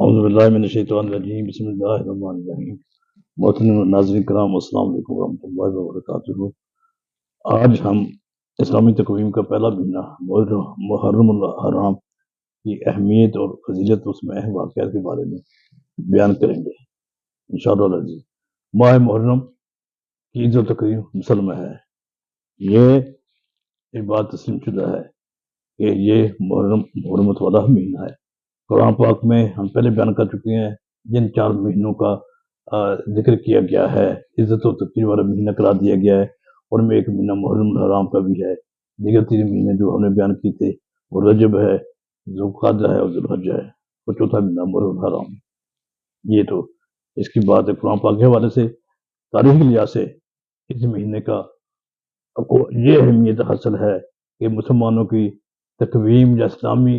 اعوذ باللہ من الشیطان الرجیم بسم اللہ الرحمن الرحیم محترم ناظرین کرام السلام علیکم ورحمۃ اللہ وبرکاتہ۔ آج ہم اسلامی تقویم کا پہلا مہینہ محرم الحرام کی اہمیت اور فضیلت اس میں اہم واقعات کے بارے میں بیان کریں گے انشاءاللہ العزیز۔ ماہ محرم کی عید و تقویم مسلمہ ہے، یہ ایک بات تسلیم شدہ ہے کہ یہ محرمت والا مہینہ ہے۔ قرآن پاک میں ہم پہلے بیان کر چکے ہیں جن 4 مہینوں کا ذکر کیا گیا ہے، عزت و تقریر والا مہینہ قرار دیا گیا ہے، اور میں ایک مہینہ محرم الحرام کا بھی ہے۔ دیگر 3 مہینے جو ہم نے بیان کیے تھے وہ رجب ہے، ذوالقعدہ ہے اور ذوالحجہ ہے، اور چوتھا مہینہ محرم الحرام۔ یہ تو اس کی بات ہے قرآن پاک کے حوالے سے۔ تاریخی لحاظ سے اس مہینے کا کو یہ اہمیت حاصل ہے کہ مسلمانوں کی تقویم یا اسلامی